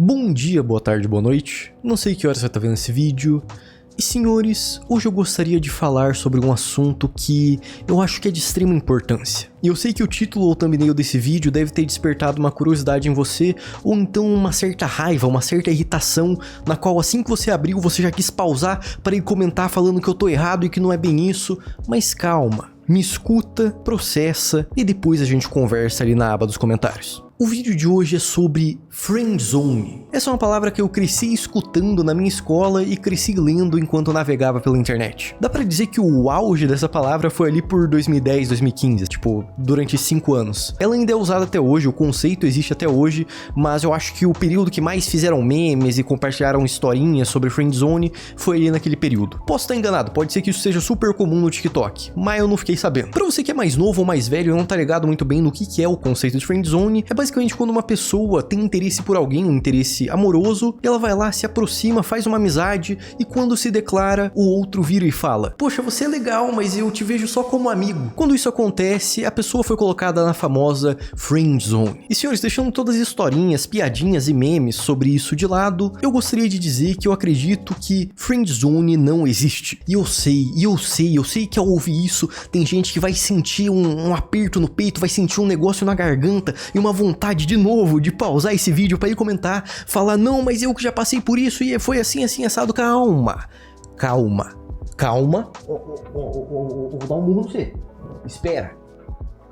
Bom dia, boa tarde, boa noite. Não sei que horas você tá vendo esse vídeo. E senhores, hoje eu gostaria de falar sobre um assunto que eu acho que é de extrema importância. E eu sei que o título ou thumbnail desse vídeo deve ter despertado uma curiosidade em você, ou então uma certa raiva, uma certa irritação, na qual assim que você abriu, você já quis pausar para ir comentar falando que eu tô errado e que não é bem isso. Mas calma, me escuta, processa e depois a gente conversa ali na aba dos comentários. O vídeo de hoje é sobre friendzone. Essa é uma palavra que eu cresci escutando na minha escola e cresci lendo enquanto navegava pela internet. Dá pra dizer que o auge dessa palavra foi ali por 2010, 2015, tipo, durante 5 anos. Ela ainda é usada até hoje, o conceito existe até hoje, mas eu acho que o período que mais fizeram memes e compartilharam historinhas sobre friendzone foi ali naquele período. Posso estar enganado, pode ser que isso seja super comum no TikTok, mas eu não fiquei sabendo. Pra você que é mais novo ou mais velho e não tá ligado muito bem no que é o conceito de friendzone, é basicamente quando uma pessoa tem interesse por alguém, um interesse amoroso, ela vai lá, se aproxima, faz uma amizade e quando se declara, o outro vira e fala: "Poxa, você é legal, mas eu te vejo só como amigo." Quando isso acontece, a pessoa foi colocada na famosa friendzone. E senhores, deixando todas as historinhas, piadinhas e memes sobre isso de lado, eu gostaria de dizer que eu acredito que friendzone não existe. E eu sei que ao ouvir isso, tem gente que vai sentir um aperto no peito, vai sentir um negócio na garganta e uma vontade de novo de pausar esse vídeo pra ir comentar, falar: "Não, mas eu que já passei por isso e foi assim, assado." Calma. Vou dar um murro no você. Espera.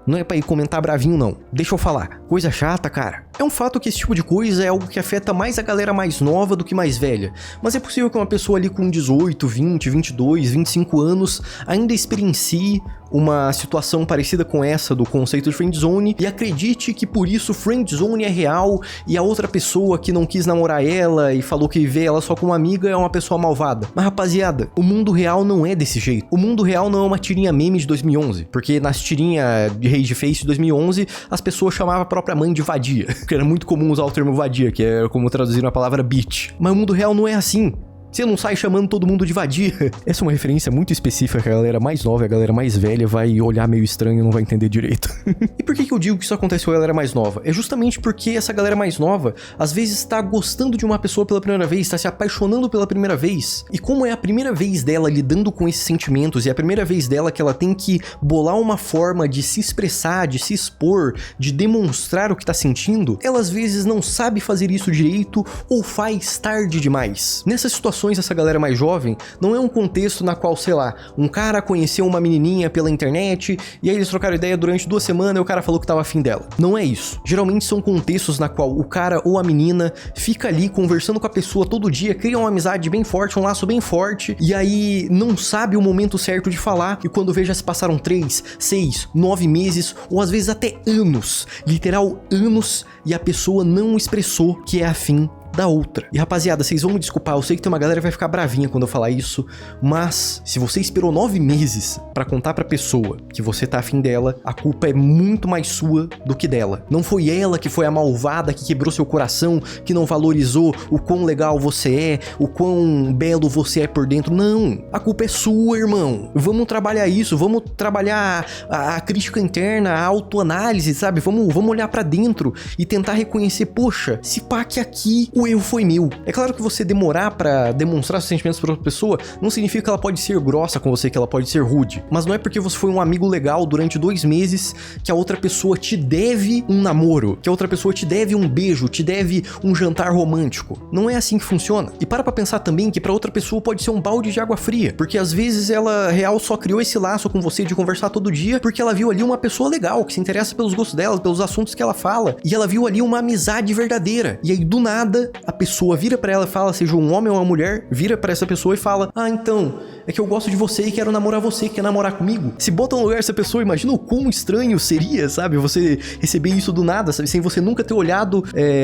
Não é pra ir comentar bravinho, não. Deixa eu falar. Coisa chata, cara. É um fato que esse tipo de coisa é algo que afeta mais a galera mais nova do que mais velha. Mas é possível que uma pessoa ali com 18, 20, 22, 25 anos ainda experiencie uma situação parecida com essa do conceito de friendzone e acredite que por isso friendzone é real e a outra pessoa que não quis namorar ela e falou que vê ela só como amiga é uma pessoa malvada. Mas rapaziada, o mundo real não é desse jeito. O mundo real não é uma tirinha meme de 2011, porque nas tirinhas de Rage Face de 2011 as pessoas chamavam a própria mãe de vadia, que era muito comum usar o termo vadia, que é como traduzir a palavra bitch. Mas o mundo real não é assim. Você não sai chamando todo mundo de vadia. Essa é uma referência muito específica que a galera mais nova e a galera mais velha vai olhar meio estranho e não vai entender direito. E por que eu digo que isso acontece com a galera mais nova? É justamente porque essa galera mais nova, às vezes tá gostando de uma pessoa pela primeira vez, tá se apaixonando pela primeira vez. E como é a primeira vez dela lidando com esses sentimentos e é a primeira vez dela que ela tem que bolar uma forma de se expressar, de se expor, de demonstrar o que tá sentindo, ela às vezes não sabe fazer isso direito ou faz tarde demais. Nessa situação, essa galera mais jovem não é um contexto na qual, sei lá, um cara conheceu uma menininha pela internet e aí eles trocaram ideia durante 2 semanas e o cara falou que tava afim dela. Não é isso. Geralmente são contextos na qual o cara ou a menina fica ali conversando com a pessoa todo dia, cria uma amizade bem forte, um laço bem forte e aí não sabe o momento certo de falar e quando vê já se passaram 3, 6, 9 meses ou às vezes até anos, literal anos, e a pessoa não expressou que é afim da outra. E rapaziada, vocês vão me desculpar, eu sei que tem uma galera que vai ficar bravinha quando eu falar isso, mas se você esperou 9 meses pra contar pra pessoa que você tá afim dela, a culpa é muito mais sua do que dela. Não foi ela que foi a malvada que quebrou seu coração, que não valorizou o quão legal você é, o quão belo você é por dentro. Não, a culpa é sua, irmão. Vamos trabalhar isso, vamos trabalhar a crítica interna, a autoanálise, sabe? Vamos olhar pra dentro e tentar reconhecer, poxa, se pá que aqui o erro foi meu. É claro que você demorar pra demonstrar seus sentimentos pra outra pessoa não significa que ela pode ser grossa com você, que ela pode ser rude. Mas não é porque você foi um amigo legal durante 2 meses que a outra pessoa te deve um namoro, que a outra pessoa te deve um beijo, te deve um jantar romântico. Não é assim que funciona. E pra pensar também que pra outra pessoa pode ser um balde de água fria, porque às vezes ela real só criou esse laço com você de conversar todo dia porque ela viu ali uma pessoa legal, que se interessa pelos gostos dela, pelos assuntos que ela fala, e ela viu ali uma amizade verdadeira. E aí do nada a pessoa vira pra ela e fala, seja um homem ou uma mulher, vira pra essa pessoa e fala: "Ah, então, é que eu gosto de você e quero namorar você, quer namorar comigo?" Se bota no lugar dessa pessoa, imagina o quão estranho seria, sabe? Você receber isso do nada, sabe? Sem você nunca ter olhado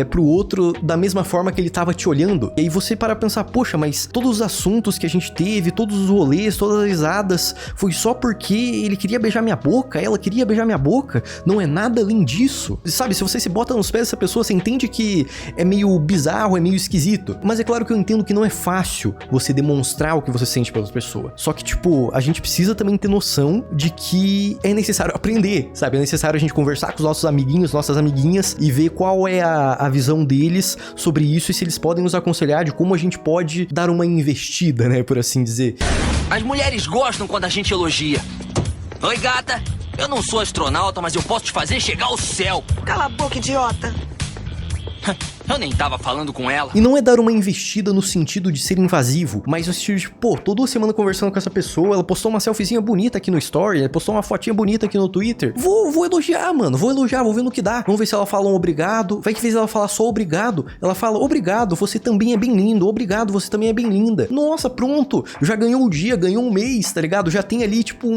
pro outro da mesma forma que ele tava te olhando. E aí você para pensar, poxa, mas todos os assuntos que a gente teve, todos os rolês, todas as risadas, foi só porque ele queria beijar minha boca, ela queria beijar minha boca? Não é nada além disso. Sabe, se você se bota nos pés dessa pessoa, você entende que é meio bizarro, é meio esquisito. Mas é claro que eu entendo que não é fácil você demonstrar o que você sente pelas pessoas. pessoa. Só que, tipo, a gente precisa também ter noção de que é necessário aprender, sabe? É necessário a gente conversar com os nossos amiguinhos, nossas amiguinhas e ver qual é a visão deles sobre isso e se eles podem nos aconselhar de como a gente pode dar uma investida, né, por assim dizer. As mulheres gostam quando a gente elogia. Oi, gata. Eu não sou astronauta, mas eu posso te fazer chegar ao céu. Cala a boca, idiota. Eu nem tava falando com ela. E não é dar uma investida no sentido de ser invasivo, mas no sentido de, pô, toda semana conversando com essa pessoa, ela postou uma selfiezinha bonita aqui no story, ela postou uma fotinha bonita aqui no Twitter. Vou elogiar, mano, vou elogiar, vou ver no que dá. Vamos ver se ela fala um obrigado. Vai que fez ela falar só obrigado. Ela fala, obrigado, você também é bem lindo. Obrigado, você também é bem linda. Nossa, pronto. Já ganhou um dia, ganhou um mês, tá ligado? Já tem ali, tipo,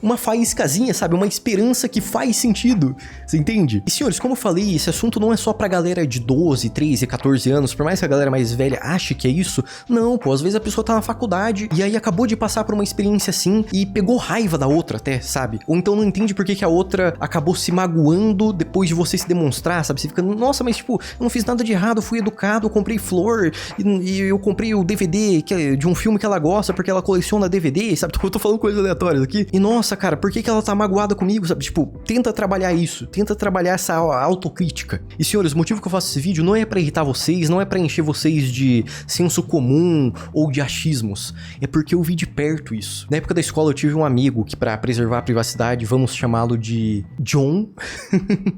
uma faíscazinha, sabe? Uma esperança que faz sentido. Você entende? E, senhores, como eu falei, esse assunto não é só pra galera de 12, 13, 14 anos, por mais que a galera mais velha ache que é isso, não, pô, às vezes a pessoa tá na faculdade e aí acabou de passar por uma experiência assim e pegou raiva da outra até, sabe? Ou então não entende por que a outra acabou se magoando depois de você se demonstrar, sabe? Você fica, nossa, mas tipo, eu não fiz nada de errado, eu fui educado, eu comprei flor e eu comprei o DVD de um filme que ela gosta porque ela coleciona DVD, sabe? Eu tô falando coisas aleatórias aqui. E nossa, cara, por que ela tá magoada comigo, sabe? Tipo, tenta trabalhar isso, tenta trabalhar essa autocrítica. E senhores, o motivo que eu faço esse vídeo não é pra irritar vocês, não é pra encher vocês de senso comum ou de achismos, é porque eu vi de perto isso. Na época da escola eu tive um amigo que, pra preservar a privacidade, vamos chamá-lo de John.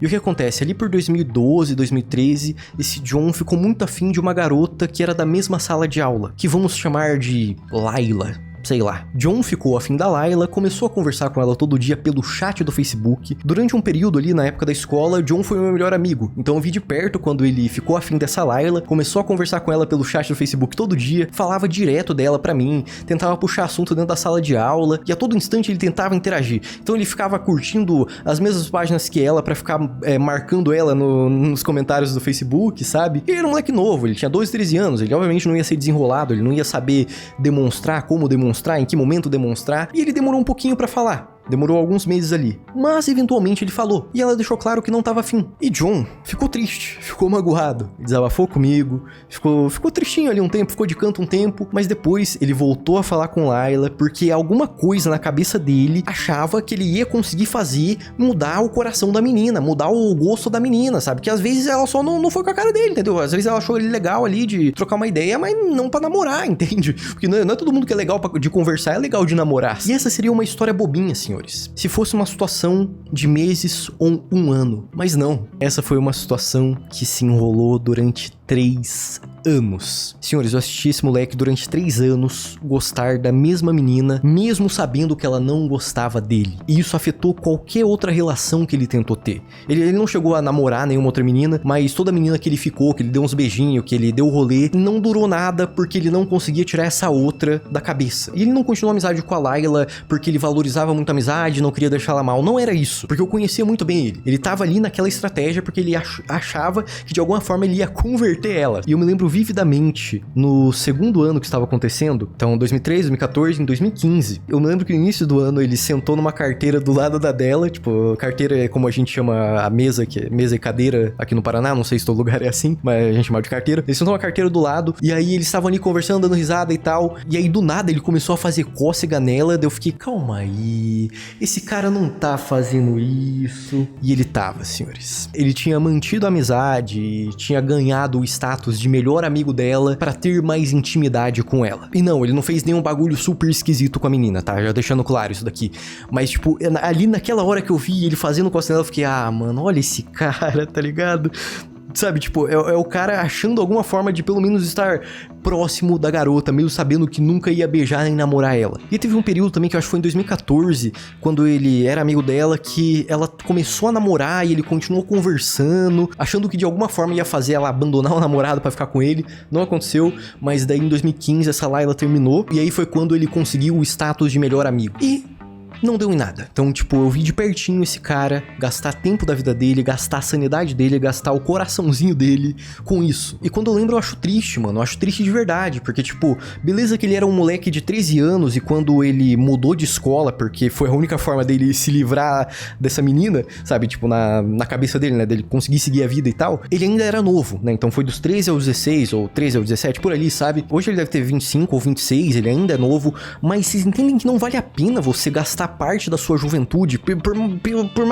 E o que acontece? Ali por 2012, 2013, esse John ficou muito afim de uma garota que era da mesma sala de aula, que vamos chamar de Laila. Sei lá. John ficou afim da Laila, começou a conversar com ela todo dia pelo chat do Facebook. Durante um período ali, na época da escola, John foi o meu melhor amigo. Então eu vi de perto quando ele ficou afim dessa Laila, começou a conversar com ela pelo chat do Facebook todo dia, falava direto dela pra mim, tentava puxar assunto dentro da sala de aula, e a todo instante ele tentava interagir. Então ele ficava curtindo as mesmas páginas que ela pra ficar marcando ela nos comentários do Facebook, sabe? E ele era um moleque novo, ele tinha 12, 13 anos, ele obviamente não ia ser desenrolado, ele não ia saber demonstrar como demonstrar, em que momento demonstrar, e ele demorou um pouquinho pra falar. Demorou alguns meses ali, mas eventualmente ele falou, e ela deixou claro que não tava afim. E John ficou triste, ficou magoado, desabafou comigo, ficou tristinho ali um tempo, ficou de canto um tempo, mas depois ele voltou a falar com Laila, porque alguma coisa na cabeça dele achava que ele ia conseguir fazer mudar o coração da menina, mudar o gosto da menina, sabe? Que às vezes ela só não foi com a cara dele, entendeu? Às vezes ela achou ele legal ali de trocar uma ideia, mas não pra namorar, entende? Porque não é todo mundo que é legal de conversar, é legal de namorar. E essa seria uma história bobinha, assim. Se fosse uma situação de meses ou um ano. Mas não, essa foi uma situação que se enrolou durante 3 anos. Senhores, eu assisti esse moleque durante 3 anos gostar da mesma menina, mesmo sabendo que ela não gostava dele. E isso afetou qualquer outra relação que ele tentou ter. Ele não chegou a namorar nenhuma outra menina, mas toda menina que ele ficou, que ele deu uns beijinhos, que ele deu rolê, não durou nada porque ele não conseguia tirar essa outra da cabeça. E ele não continuou a amizade com a Laila porque ele valorizava muito a amizade, não queria deixar ela mal. Não era isso, porque eu conhecia muito bem ele. Ele tava ali naquela estratégia porque ele achava que de alguma forma ele ia converter ela. E eu me lembro vividamente no segundo ano que estava acontecendo, então 2013, 2014, em 2015, eu me lembro que no início do ano ele sentou numa carteira do lado da dela, tipo, carteira é como a gente chama a mesa, que é mesa e cadeira aqui no Paraná, não sei se todo lugar é assim, mas a gente chama de carteira. Ele sentou uma carteira do lado, e aí eles estavam ali conversando, dando risada e tal, e aí do nada ele começou a fazer cócega nela, daí eu fiquei, calma aí, esse cara não tá fazendo isso. E ele tava, senhores. Ele tinha mantido a amizade, tinha ganhado o status de melhor amigo dela pra ter mais intimidade com ela. E não, ele não fez nenhum bagulho super esquisito com a menina, tá? Já deixando claro isso daqui. Mas, tipo, ali naquela hora que eu vi ele fazendo cócega nela, eu fiquei, ah, mano, olha esse cara, tá ligado? Sabe, tipo, é o cara achando alguma forma de pelo menos estar próximo da garota, mesmo sabendo que nunca ia beijar nem namorar ela. E teve um período também, que eu acho que foi em 2014, quando ele era amigo dela, que ela começou a namorar e ele continuou conversando, achando que de alguma forma ia fazer ela abandonar o namorado pra ficar com ele. Não aconteceu, mas daí em 2015 essa Laila terminou, e aí foi quando ele conseguiu o status de melhor amigo. E não deu em nada. Então, tipo, eu vi de pertinho esse cara gastar tempo da vida dele, gastar a sanidade dele, gastar o coraçãozinho dele com isso. E quando eu lembro, eu acho triste, mano. Eu acho triste de verdade, porque, tipo, beleza que ele era um moleque de 13 anos e quando ele mudou de escola, porque foi a única forma dele se livrar dessa menina, sabe? Tipo, na cabeça dele, né? Dele conseguir seguir a vida e tal, ele ainda era novo, né? Então foi dos 13 aos 16, ou 13 aos 17, por ali, sabe? Hoje ele deve ter 25 ou 26, ele ainda é novo, mas vocês entendem que não vale a pena você gastar parte da sua juventude, por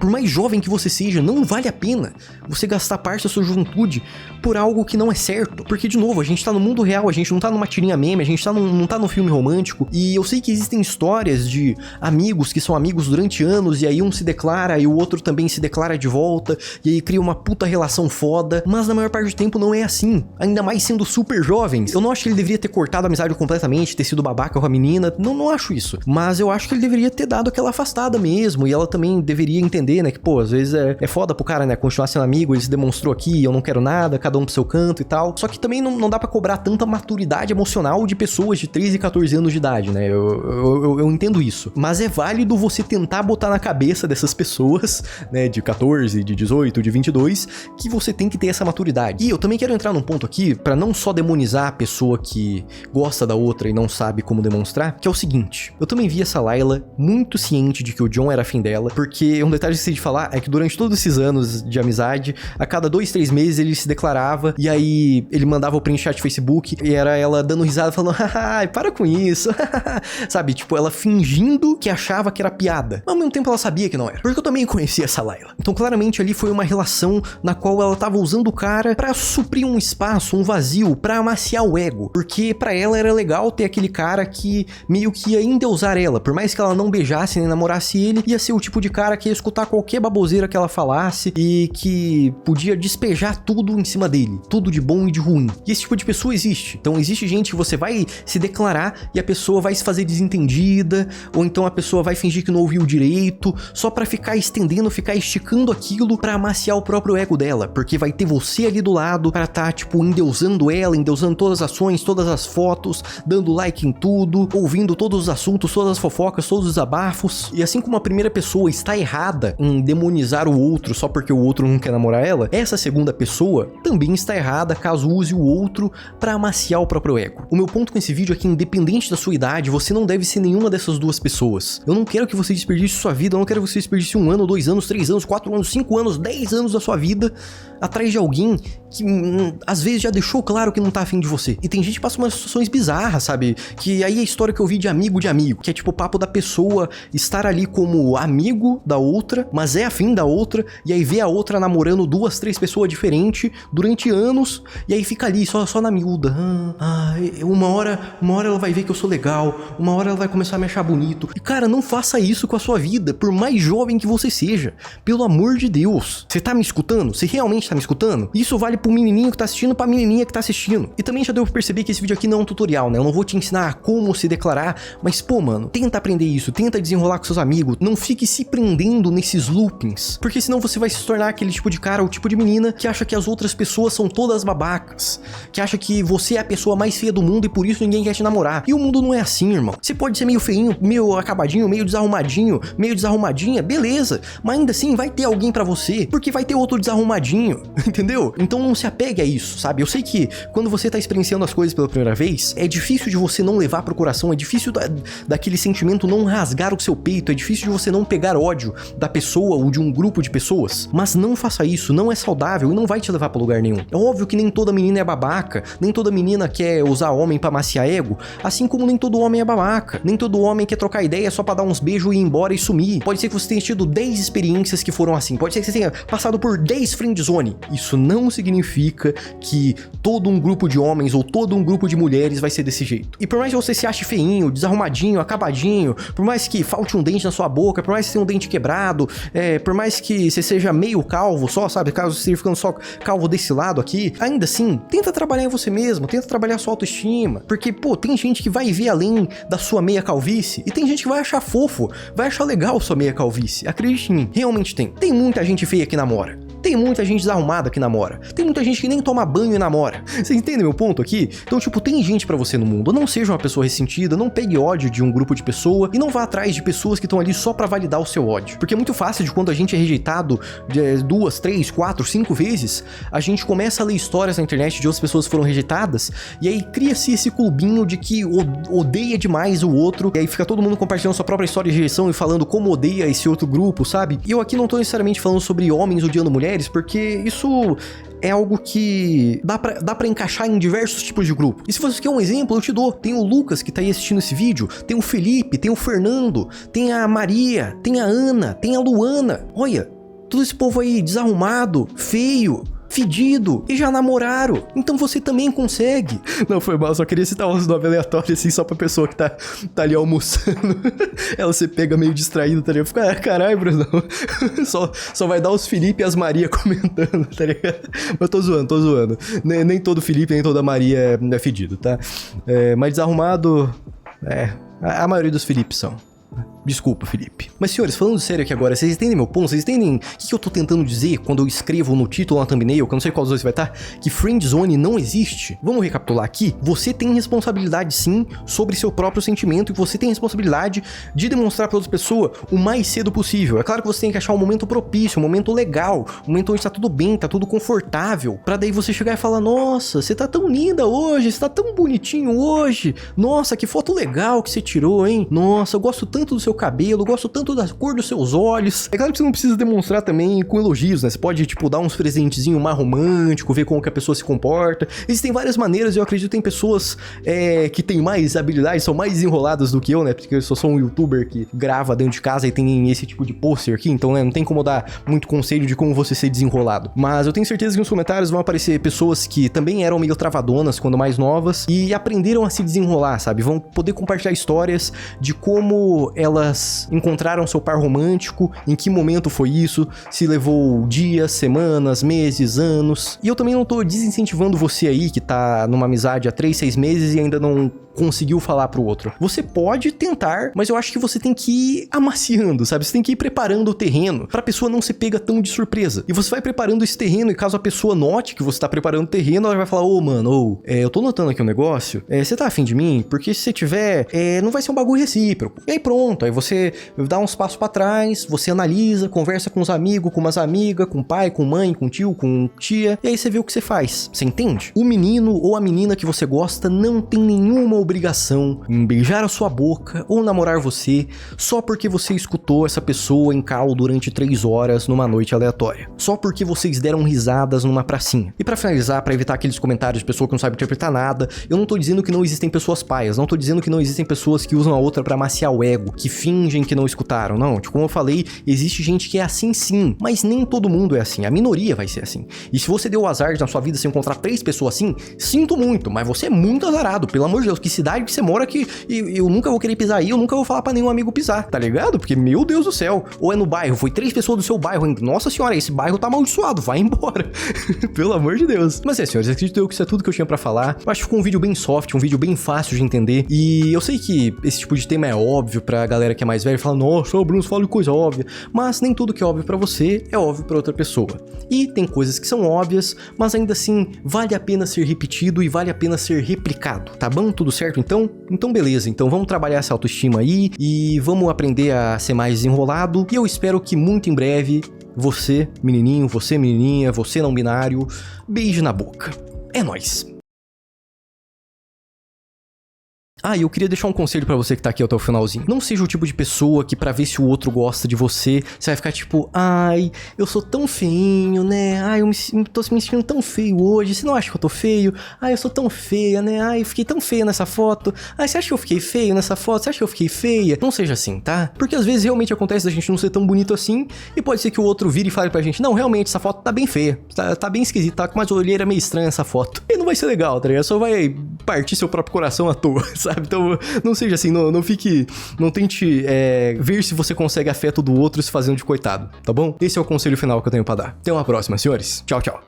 mais jovem que você seja, não vale a pena você gastar parte da sua juventude por algo que não é certo. Porque, de novo, a gente tá no mundo real, a gente não tá numa tirinha meme, a gente não tá num filme romântico, e eu sei que existem histórias de amigos que são amigos durante anos, e aí um se declara, e o outro também se declara de volta, e aí cria uma puta relação foda, mas na maior parte do tempo não é assim, ainda mais sendo super jovens. Eu não acho que ele deveria ter cortado a amizade completamente, ter sido babaca com a menina, não acho isso, mas eu acho que ele deveria ter dado aquela afastada mesmo, e ela também deveria entender, né, que pô, às vezes é foda pro cara, né, continuar sendo amigo, ele se demonstrou aqui, eu não quero nada, cada um pro seu canto e tal, só que também não dá pra cobrar tanta maturidade emocional de pessoas de 13 e 14 anos de idade, né, eu entendo isso, mas é válido você tentar botar na cabeça dessas pessoas, né, de 14, de 18, de 22, que você tem que ter essa maturidade. E eu também quero entrar num ponto aqui, pra não só demonizar a pessoa que gosta da outra e não sabe como demonstrar, que é o seguinte, eu também vi essa Layla muito ciente de que o John era afim dela, porque um detalhe que eu esqueci de falar é que durante todos esses anos de amizade, a cada 2, 3 meses ele se declarava, e aí ele mandava o print chat no Facebook, e era ela dando risada, falando, haha, para com isso, sabe, tipo, ela fingindo que achava que era piada, mas ao mesmo tempo ela sabia que não era, porque eu também conhecia essa Layla. Então claramente ali foi uma relação na qual ela tava usando o cara pra suprir um espaço, um vazio, pra amaciar o ego, porque pra ela era legal ter aquele cara que meio que ia endeusar ela, por mais que ela não beijasse nem namorasse ele, ia ser o tipo de cara que ia escutar qualquer baboseira que ela falasse e que podia despejar tudo em cima dele, tudo de bom e de ruim. E esse tipo de pessoa existe. Então existe gente que você vai se declarar e a pessoa vai se fazer desentendida, ou então a pessoa vai fingir que não ouviu direito, só pra ficar estendendo, ficar esticando aquilo pra amaciar o próprio ego dela, porque vai ter você ali do lado pra tá, tipo, endeusando ela, endeusando todas as ações, todas as fotos, dando like em tudo, ouvindo todos os assuntos, todas as fofocas, todos os abafos. E assim como a primeira pessoa está errada em demonizar o outro só porque o outro não quer namorar ela, essa segunda pessoa também está errada caso use o outro pra amaciar o próprio ego. O meu ponto com esse vídeo é que, independente da sua idade, você não deve ser nenhuma dessas duas pessoas. Eu não quero que você desperdice sua vida, eu não quero que você desperdice 1 ano, 2 anos, 3 anos, 4 anos, 5 anos, 10 anos da sua vida atrás de alguém que às vezes já deixou claro que não tá afim de você. E tem gente que passa umas situações bizarras, sabe? Que aí é a história que eu vi de amigo, que é tipo o papo da pessoa estar ali como amigo da outra, mas é afim da outra, e aí vê a outra namorando 2, 3 pessoas diferentes durante anos, e aí fica ali só na miúda. Uma hora ela vai ver que eu sou legal, uma hora ela vai começar a me achar bonito. E cara, não faça isso com a sua vida, por mais jovem que você seja. Pelo amor de Deus. Você tá me escutando? Você realmente tá me escutando? Isso vale pro menininho que tá assistindo, pra menininha que tá assistindo. E também já deu pra perceber que esse vídeo aqui não é um tutorial, né? Eu não vou te ensinar como se declarar, mas pô, mano, tenta aprender isso, tenta desenrolar com seus amigos, não fique se prendendo nesses loopings, porque senão você vai se tornar aquele tipo de cara, o tipo de menina que acha que as outras pessoas são todas babacas, que acha que você é a pessoa mais feia do mundo e por isso ninguém quer te namorar. E o mundo não é assim, irmão. Você pode ser meio feinho, meio acabadinho, meio desarrumadinho, meio desarrumadinha, beleza, mas ainda assim vai ter alguém pra você, porque vai ter outro desarrumadinho, entendeu? Então não se apegue a isso, sabe? Eu sei que quando você tá experienciando as coisas pela primeira vez, é difícil de você não levar pro coração, é difícil daquele sentimento não rasgar o seu peito, é difícil de você não pegar ódio da pessoa ou de um grupo de pessoas, mas não faça isso, não é saudável e não vai te levar pra lugar nenhum. É óbvio que nem toda menina é babaca, nem toda menina quer usar homem pra maciar ego, assim como nem todo homem é babaca, nem todo homem quer trocar ideia só pra dar uns beijos e ir embora e sumir. Pode ser que você tenha tido 10 experiências que foram assim, pode ser que você tenha passado por 10 friendzone. Isso não significa que todo um grupo de homens ou todo um grupo de mulheres vai ser desse jeito. E por mais que você se ache feinho, desarrumadinho, acabadinho, por mais que falte um dente na sua boca, por mais que você tenha um dente quebrado, por mais que você seja meio calvo só, sabe, caso você esteja ficando só calvo desse lado aqui, ainda assim, tenta trabalhar em você mesmo, tenta trabalhar a sua autoestima, porque, pô, tem gente que vai ver além da sua meia calvície e tem gente que vai achar fofo, vai achar legal sua meia calvície, acredite em mim, realmente tem. Tem muita gente feia que namora. Tem muita gente desarrumada que namora. Tem muita gente que nem toma banho e namora. Você entende meu ponto aqui? Então, tipo, tem gente pra você no mundo. Não seja uma pessoa ressentida, não pegue ódio de um grupo de pessoa e não vá atrás de pessoas que estão ali só pra validar o seu ódio. Porque é muito fácil de quando a gente é rejeitado 2, 3, 4, 5 vezes, a gente começa a ler histórias na internet de outras pessoas que foram rejeitadas e aí cria-se esse clubinho de que odeia demais o outro e aí fica todo mundo compartilhando sua própria história de rejeição e falando como odeia esse outro grupo, sabe? E eu aqui não tô necessariamente falando sobre homens odiando mulheres, porque isso é algo que dá pra encaixar em diversos tipos de grupo. E se você quer um exemplo, eu te dou. Tem o Lucas que tá aí assistindo esse vídeo, tem o Felipe, tem o Fernando, tem a Maria, tem a Ana, tem a Luana. Olha, todo esse povo aí desarrumado, feio, fedido, e já namoraram. Então você também consegue. Não, foi mal, só queria citar uns nomes aleatórios assim, só pra pessoa que tá ali almoçando. Ela se pega meio distraída, tá ligado? Fica, caralho, Bruno. Só vai dar os Felipe e as Maria comentando, tá ligado? Mas tô zoando. Nem todo Felipe, nem toda Maria é fedido, tá? Mas desarrumado, a maioria dos Felipe são. Desculpa, Felipe. Mas, senhores, falando sério aqui agora, vocês entendem meu ponto? Vocês entendem o que eu tô tentando dizer quando eu escrevo no título, na thumbnail, que eu não sei qual dos dois vai estar, que friendzone não existe? Vamos recapitular aqui? Você tem responsabilidade, sim, sobre seu próprio sentimento e você tem responsabilidade de demonstrar pra outra pessoa o mais cedo possível. É claro que você tem que achar um momento propício, um momento legal, um momento onde tá tudo bem, tá tudo confortável, pra daí você chegar e falar, nossa, você tá tão linda hoje, você tá tão bonitinho hoje, nossa, que foto legal que você tirou, hein? Nossa, eu gosto tanto do seu cabelo, gosto tanto da cor dos seus olhos. É claro que você não precisa demonstrar também com elogios, né? Você pode, tipo, dar uns presentezinhos mais românticos, ver como que a pessoa se comporta. Existem várias maneiras, eu acredito que tem pessoas que têm mais habilidades, são mais desenroladas do que eu, né? Porque eu só sou um youtuber que grava dentro de casa e tem esse tipo de pôster aqui, então, né, não tem como dar muito conselho de como você ser desenrolado. Mas eu tenho certeza que nos comentários vão aparecer pessoas que também eram meio travadonas quando mais novas e aprenderam a se desenrolar, sabe? Vão poder compartilhar histórias de como elas encontraram seu par romântico, em que momento foi isso, se levou dias, semanas, meses, anos. E eu também não tô desincentivando você aí que tá numa amizade há 3, 6 meses e ainda não conseguiu falar pro outro. Você pode tentar, mas eu acho que você tem que ir amaciando, sabe? Você tem que ir preparando o terreno pra pessoa não ser pega tão de surpresa. E você vai preparando esse terreno e caso a pessoa note que você tá preparando o terreno, ela vai falar, mano, eu tô notando aqui um negócio, você tá afim de mim? Porque se você tiver, não vai ser um bagulho recíproco. E aí pronto, aí você dá uns passos pra trás, você analisa, conversa com os amigos, com umas amigas, com pai, com mãe, com tio, com tia, e aí você vê o que você faz. Você entende? O menino ou a menina que você gosta não tem nenhuma obrigação em beijar a sua boca ou namorar você só porque você escutou essa pessoa em call durante 3 horas numa noite aleatória. Só porque vocês deram risadas numa pracinha. E pra finalizar, pra evitar aqueles comentários de pessoa que não sabe interpretar nada, eu não tô dizendo que não existem pessoas paias, não tô dizendo que não existem pessoas que usam a outra pra maciar o ego, que fingem que não escutaram, não. Tipo, como eu falei, existe gente que é assim sim, mas nem todo mundo é assim, a minoria vai ser assim. E se você deu o azar de na sua vida se encontrar 3 pessoas assim, sinto muito, mas você é muito azarado, pelo amor de Deus, que cidade que você mora que eu nunca vou querer pisar aí, eu nunca vou falar pra nenhum amigo pisar, tá ligado? Porque, meu Deus do céu, ou é no bairro, foi 3 pessoas do seu bairro, nossa senhora, esse bairro tá amaldiçoado, vai embora. Pelo amor de Deus. Mas senhores, acredito eu que isso é tudo que eu tinha pra falar. Eu acho que ficou um vídeo bem soft, um vídeo bem fácil de entender, e eu sei que esse tipo de tema é óbvio pra galera que é mais velha, fala, nossa, o Bruno fala coisa óbvia, mas nem tudo que é óbvio pra você é óbvio pra outra pessoa. E tem coisas que são óbvias, mas ainda assim, vale a pena ser repetido e vale a pena ser replicado, tá bom? Tudo certo então? Então beleza, então vamos trabalhar essa autoestima aí e vamos aprender a ser mais desenrolado e eu espero que muito em breve você, menininho, você menininha, você não binário, beije na boca. É nóis! Ah, e eu queria deixar um conselho pra você que tá aqui até o finalzinho. Não seja o tipo de pessoa que pra ver se o outro gosta de você, você vai ficar tipo, ai, eu sou tão feinho, né? Ai, eu tô me sentindo tão feio hoje, você não acha que eu tô feio? Ai, eu sou tão feia, né? Ai, eu fiquei tão feia nessa foto. Ai, você acha que eu fiquei feio nessa foto? Você acha que eu fiquei feia? Não seja assim, tá? Porque às vezes realmente acontece da gente não ser tão bonito assim, e pode ser que o outro vire e fale pra gente, não, realmente, essa foto tá bem feia, tá bem esquisita, tá com uma olheira meio estranha essa foto. E não vai ser legal, tá ligado? Só vai partir seu próprio coração à toa, sabe? Então, não seja assim, não tente ver se você consegue afeto do outro se fazendo de coitado, tá bom? Esse é o conselho final que eu tenho pra dar. Até uma próxima, senhores. Tchau, tchau.